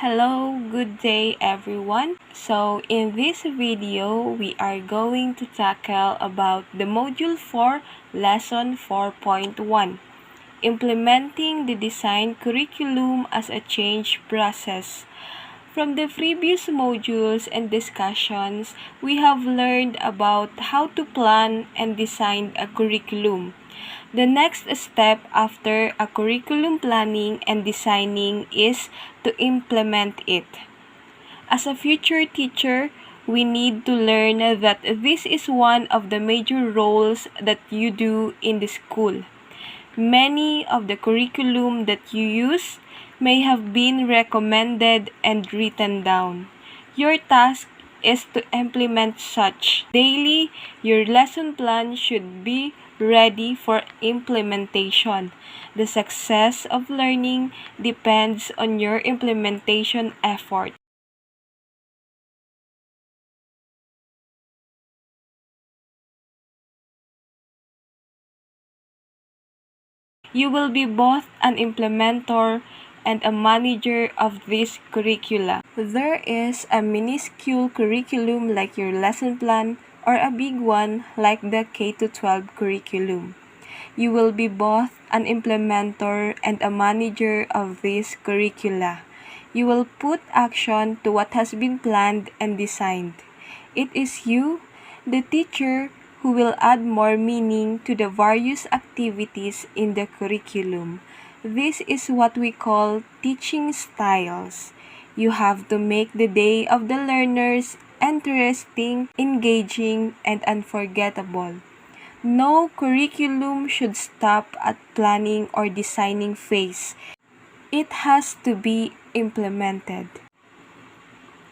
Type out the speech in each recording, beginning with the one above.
Hello, good day everyone. So in this video, we are going to tackle about the Module 4, Lesson 4.1, Implementing the Design Curriculum as a Change Process. From the previous modules and discussions, we have learned about how to plan and design a curriculum. The next step after a curriculum planning and designing is to implement it. As a future teacher, we need to learn that this is one of the major roles that you do in the school. Many of the curriculum that you use may have been recommended and written down. Your task is to implement such. Daily, your lesson plan should be ready for implementation. The success of learning depends on your implementation effort. You will be both an implementer and a manager of this curricula. There is a minuscule curriculum like your lesson plan or a big one like the K-12 curriculum. You will be both an implementer and a manager of this curricula. You will put action to what has been planned and designed. It is you, the teacher, who will add more meaning to the various activities in the curriculum. This is what we call teaching styles. You have to make the day of the learners interesting, engaging, and unforgettable. No curriculum should stop at planning or designing phase. It has to be implemented.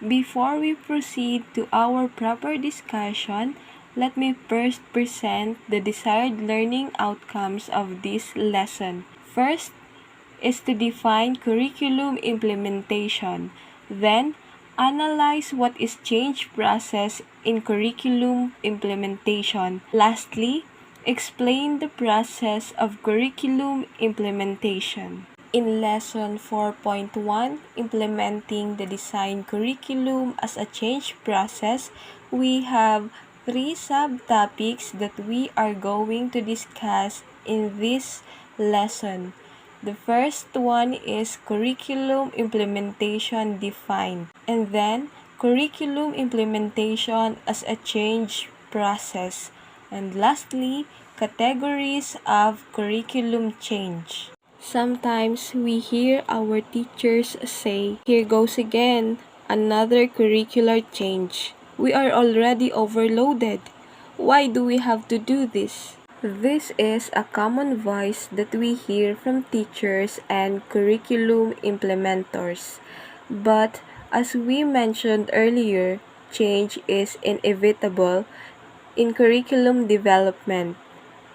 Before we proceed to our proper discussion, let me first present the desired learning outcomes of this lesson. First is to define curriculum implementation. Then, analyze what is change process in curriculum implementation. Lastly, explain the process of curriculum implementation. In Lesson 4.1, Implementing the Design Curriculum as a Change Process, we have 3 subtopics that we are going to discuss in this lesson. The first one is curriculum implementation defined, and then curriculum implementation as a change process, and lastly, categories of curriculum change. Sometimes we hear our teachers say, "Here goes again, another curricular change. We are already overloaded. Why do we have to do this?" This is a common voice that we hear from teachers and curriculum implementers. But as we mentioned earlier, change is inevitable in curriculum development.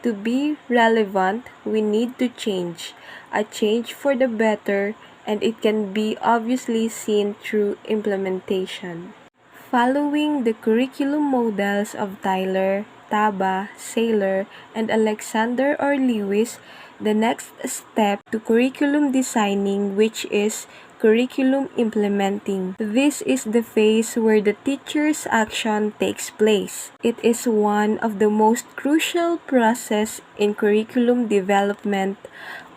To be relevant, we need to change. A change for the better, and it can be obviously seen through implementation. Following the curriculum models of Tyler, Taba, Saylor, and Alexander or Lewis, the next step to curriculum designing, which is curriculum implementing. This is the phase where the teacher's action takes place. It is one of the most crucial process in curriculum development,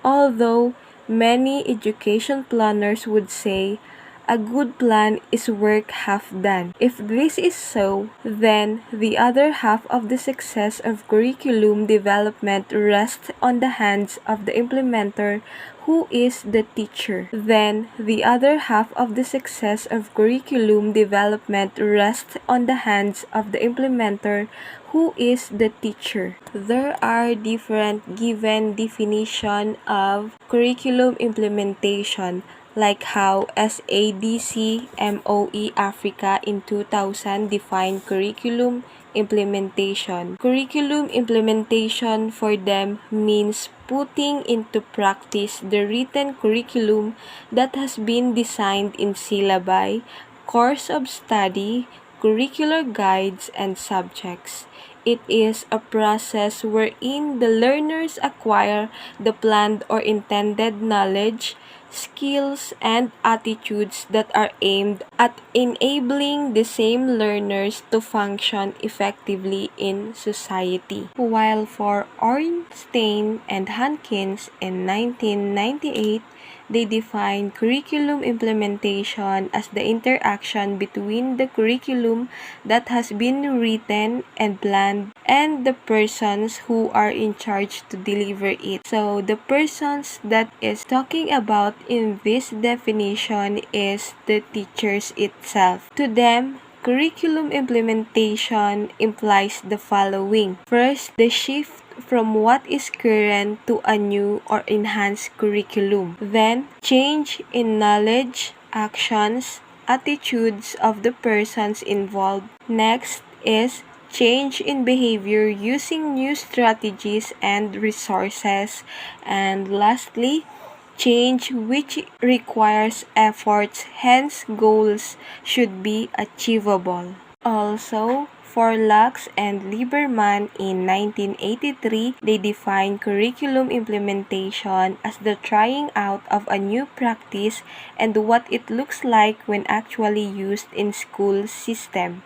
although many education planners would say a good plan is work half done. If this is so, then the other half of the success of curriculum development rests on the hands of the implementer, who is the teacher. Then the other half of the success of curriculum development rests on the hands of the implementer, who is the teacher. There are different given definition of curriculum implementation, like how SADC MOE Africa in 2000 defined curriculum implementation. Curriculum implementation for them means putting into practice the written curriculum that has been designed in syllabi, course of study, curricular guides, and subjects. It is a process wherein the learners acquire the planned or intended knowledge, skills, and attitudes that are aimed at enabling the same learners to function effectively in society. While for Ornstein and Hankins in 1998, they define curriculum implementation as the interaction between the curriculum that has been written and planned and the persons who are in charge to deliver it. So the persons that is talking about in this definition is the teachers itself. To them, curriculum implementation implies the following. First, the shift from what is current to a new or enhanced curriculum. Then, change in knowledge, actions, attitudes of the persons involved. Next is change in behavior using new strategies and resources. And lastly, change which requires efforts, hence goals should be achievable. Also, for Lux and Lieberman in 1983, they defined curriculum implementation as the trying out of a new practice and what it looks like when actually used in school system.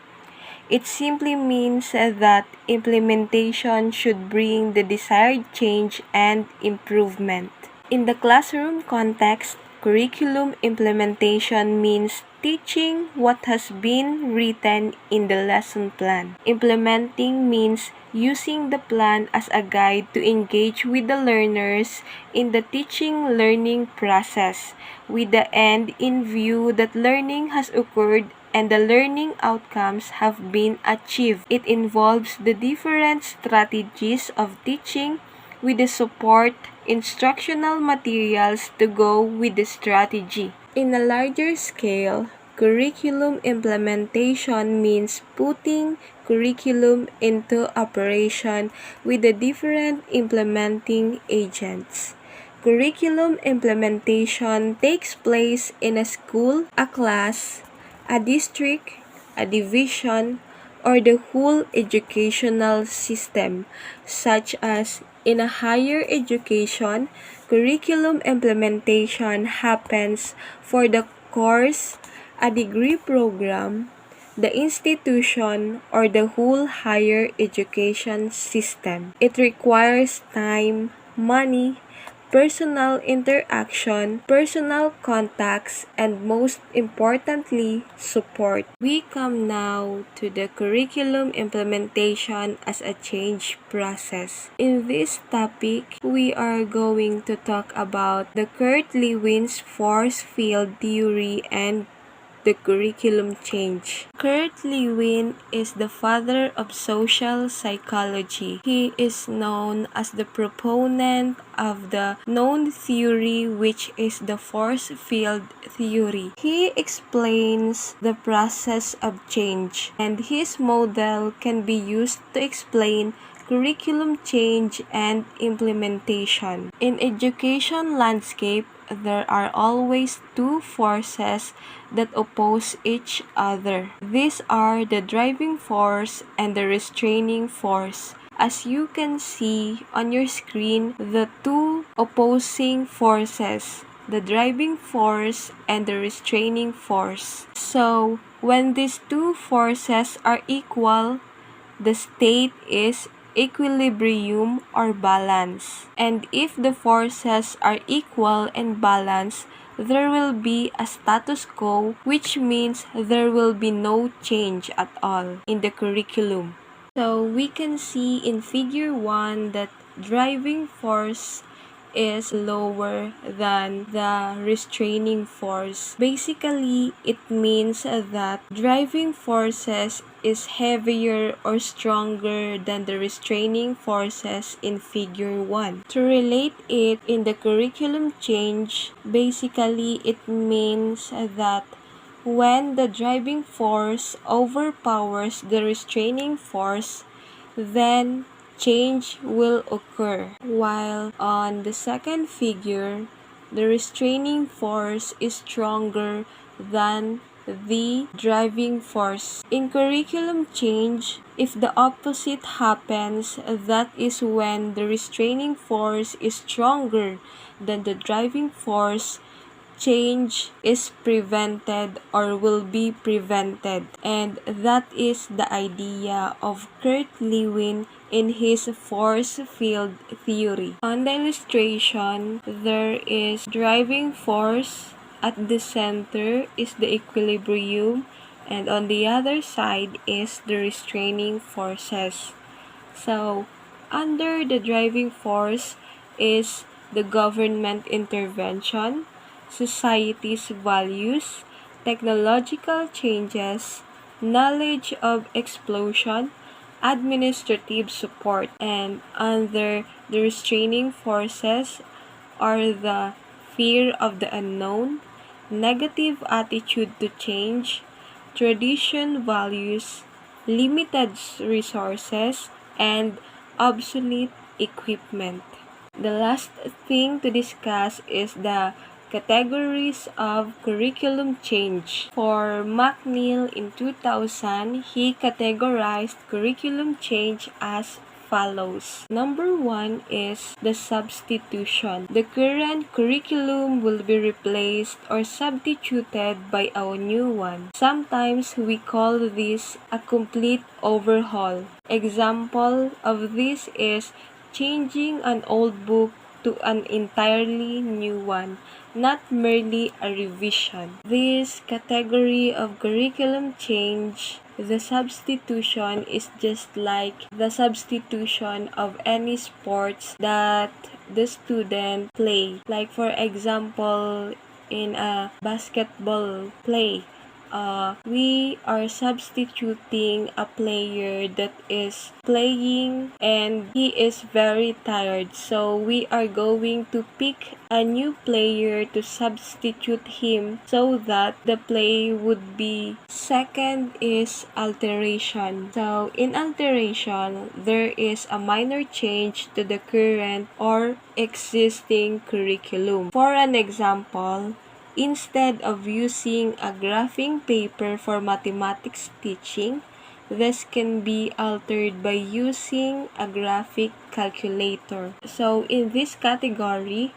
It simply means that implementation should bring the desired change and improvement. In the classroom context, curriculum implementation means teaching what has been written in the lesson plan. Implementing means using the plan as a guide to engage with the learners in the teaching-learning process, with the end in view that learning has occurred and the learning outcomes have been achieved. It involves the different strategies of teaching with the support instructional materials to go with the strategy. In a larger scale, curriculum implementation means putting curriculum into operation with the different implementing agents. Curriculum implementation takes place in a school, a class, a district, a division, or the whole educational system, such as in a higher education, curriculum implementation happens for the course, a degree program, the institution, or the whole higher education system. It requires time, money, personal interaction, personal contacts, and most importantly, support. We come now to the curriculum implementation as a change process. In this topic, we are going to talk about the Kurt Lewin's force field theory and the curriculum change. Kurt Lewin is the father of social psychology. He is known as the proponent of the known theory, which is the force field theory. He explains the process of change, and his model can be used to explain curriculum change and implementation. In education landscape, there are always two forces that oppose each other. These are the driving force and the restraining force. As you can see on your screen, the two opposing forces, the driving force and the restraining force. So, when these two forces are equal, the state is equilibrium or balance. And if the forces are equal and balanced, there will be a status quo, which means there will be no change at all in the curriculum. So we can see in figure 1 that driving force is lower than the restraining force. Basically, it means that driving forces is heavier or stronger than the restraining forces in figure 1. To relate it in the curriculum change, basically it means that when the driving force overpowers the restraining force, then change will occur. While on the second figure, the restraining force is stronger than the driving force. In curriculum change, if the opposite happens, that is when the restraining force is stronger than the driving force, change is prevented or will be prevented. And that is the idea of Kurt Lewin in his force field theory. On the illustration, there is driving force. At the center is the equilibrium, and on the other side is the restraining forces. So, under the driving force is the government intervention, society's values, technological changes, knowledge of explosion, administrative support, and under the restraining forces are the fear of the unknown, negative attitude to change, tradition values, limited resources, and obsolete equipment. The last thing to discuss is the categories of curriculum change. For McNeil in 2000, he categorized curriculum change as follows. Number 1 is the substitution. The current curriculum will be replaced or substituted by a new one. Sometimes we call this a complete overhaul. Example of this is changing an old book to an entirely new one, not merely a revision. This category of curriculum change, the substitution, is just like the substitution of any sports that the student play. Like for example, in a basketball play, we are substituting a player that is playing and he is very tired. So we are going to pick a new player to substitute him so that the play would be. Second is alteration. So in alteration, there is a minor change to the current or existing curriculum. For an example, instead of using a graphing paper for mathematics teaching, this can be altered by using a graphic calculator. So in this category,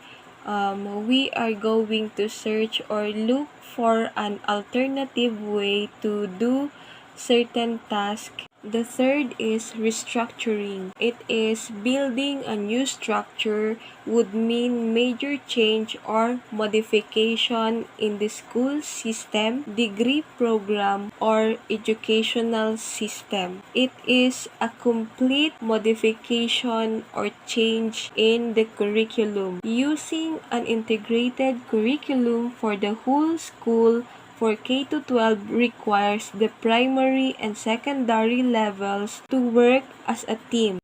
we are going to search or look for an alternative way to do certain tasks. The third is restructuring. It is building a new structure would mean major change or modification in the school system, degree program, or educational system. It is a complete modification or change in the curriculum. Using an integrated curriculum for the whole school for K-12 requires the primary and secondary levels to work as a team.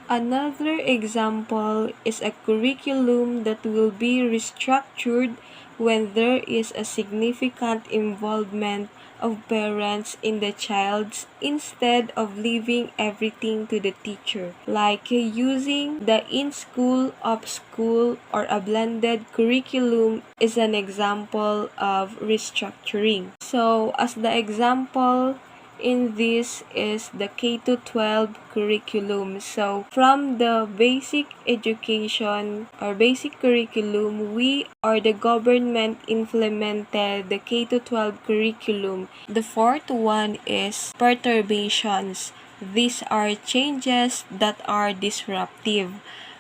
Another example is a curriculum that will be restructured when there is a significant involvement of parents in the child's instead of leaving everything to the teacher, like using the in-school, off-school, or a blended curriculum is an example of restructuring. So, as the example in this is the K-12 curriculum. So, from the basic education or basic curriculum, we or the government implemented the K-12 curriculum. The fourth one is perturbations. These are changes that are disruptive,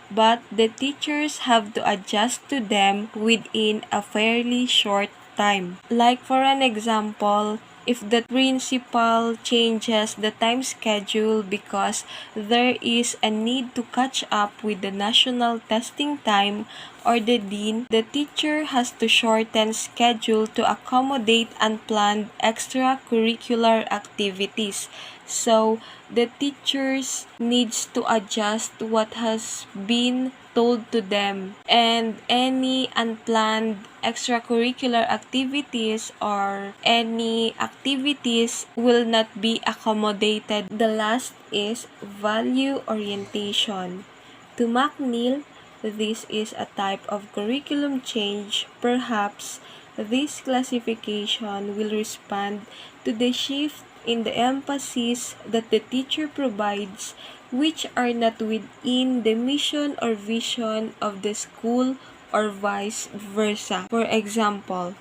but the teachers have to adjust to them within a fairly short time. Like for an example, if the principal changes the time schedule because there is a need to catch up with the national testing time, or the dean, the teacher has to shorten schedule to accommodate unplanned extracurricular activities. So, the teachers needs to adjust what has been told to them, and any unplanned extracurricular activities or any activities will not be accommodated. The last is value orientation. To McNeil, this is a type of curriculum change. Perhaps this classification will respond to the shift in the emphasis that the teacher provides, which are not within the mission or vision of the school or vice versa. For example,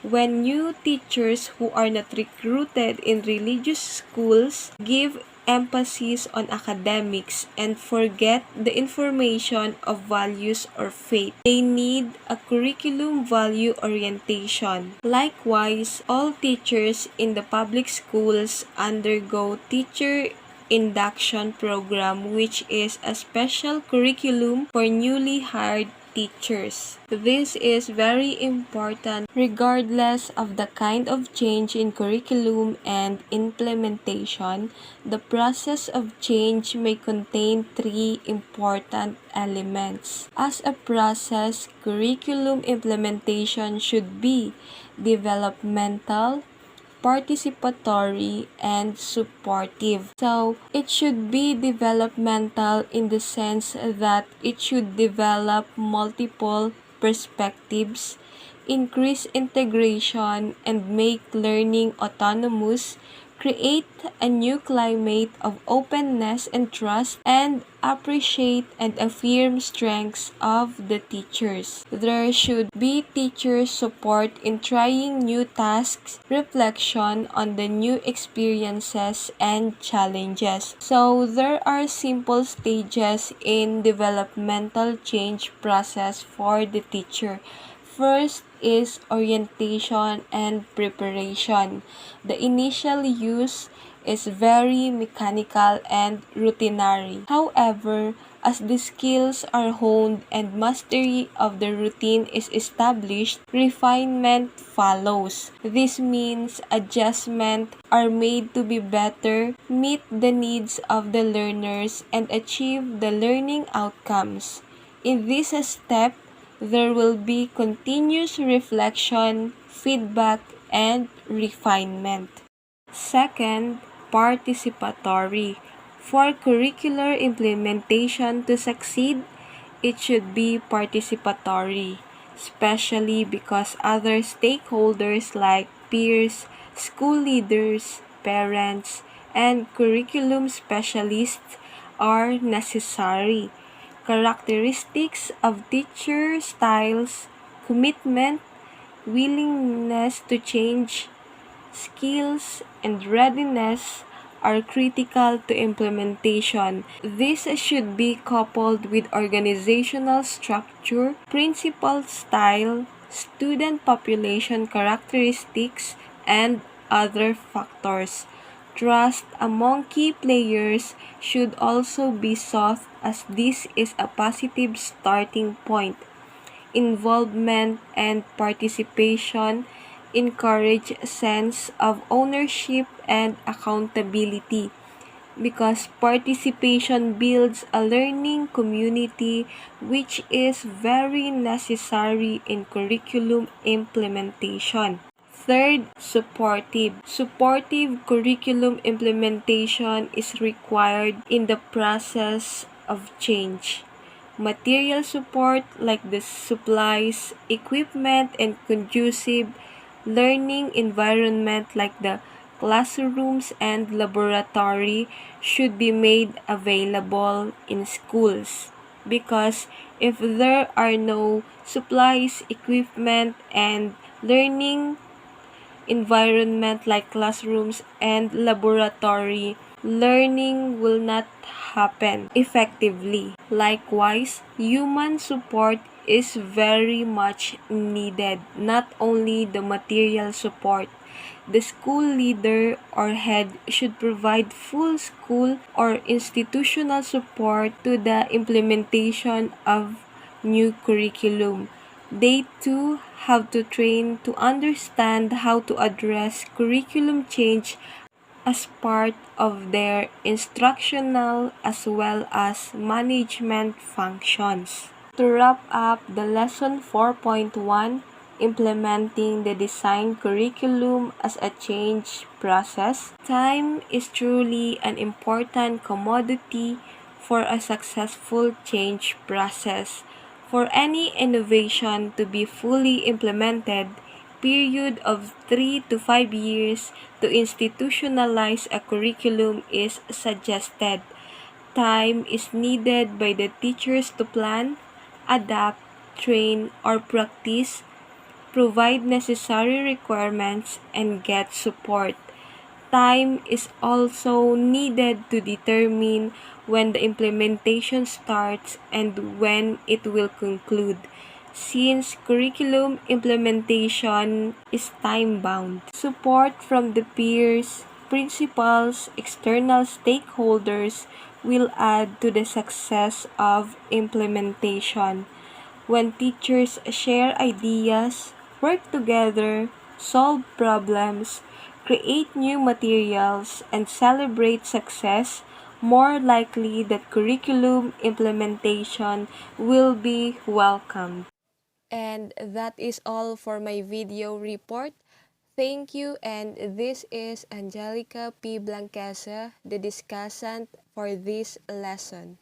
when new teachers who are not recruited in religious schools give emphasis on academics and forget the information of values or faith, they need a curriculum value orientation. Likewise, all teachers in the public schools undergo teacher induction program, which is a special curriculum for newly hired teachers. This is very important regardless of the kind of change in curriculum and implementation. The process of change may contain three important elements. As a process, curriculum implementation should be developmental, participatory, and supportive. So, it should be developmental in the sense that it should develop multiple perspectives, increase integration, and make learning autonomous, create a new climate of openness and trust, and appreciate and affirm strengths of the teachers. There should be teacher support in trying new tasks, reflection on the new experiences and challenges. So there are simple stages in developmental change process for the teacher. First is orientation and preparation. The initial use is very mechanical and routinary. However, as the skills are honed and mastery of the routine is established, refinement follows. This means adjustments are made to be better, meet the needs of the learners, and achieve the learning outcomes. In this step, there will be continuous reflection, feedback, and refinement. Second, participatory. For curricular implementation to succeed, it should be participatory, especially because other stakeholders like peers, school leaders, parents, and curriculum specialists are necessary. Characteristics of teacher styles, commitment, willingness to change, skills, and readiness are critical to implementation. This should be coupled with organizational structure, principal style, student population characteristics, and other factors. Trust among key players should also be sought as this is a positive starting point. Involvement and participation encourage a sense of ownership and accountability because participation builds a learning community which is very necessary in curriculum implementation. Third, supportive. Supportive curriculum implementation is required in the process of change. Material support like the supplies, equipment, and conducive learning environment like the classrooms and laboratory should be made available in schools. Because if there are no supplies, equipment, and learning environment like classrooms and laboratory, learning will not happen effectively. Likewise, human support is very much needed, not only the material support. The school leader or head should provide full school or institutional support to the implementation of new curriculum. They too have to train to understand how to address curriculum change as part of their instructional as well as management functions. To wrap up the lesson 4.1, implementing the design curriculum as a change process, time is truly an important commodity for a successful change process. For any innovation to be fully implemented, period of 3 to 5 years to institutionalize a curriculum is suggested. Time is needed by the teachers to plan, adapt, train or practice, provide necessary requirements, and get support. Time is also needed to determine when the implementation starts and when it will conclude, since curriculum implementation is time-bound. Support from the peers, principals, external stakeholders will add to the success of implementation. When teachers share ideas, work together, solve problems, create new materials, and celebrate success, more likely that curriculum implementation will be welcomed. And that is all for my video report. Thank you, and this is Angelica P. Blanqueza, the discussant for this lesson.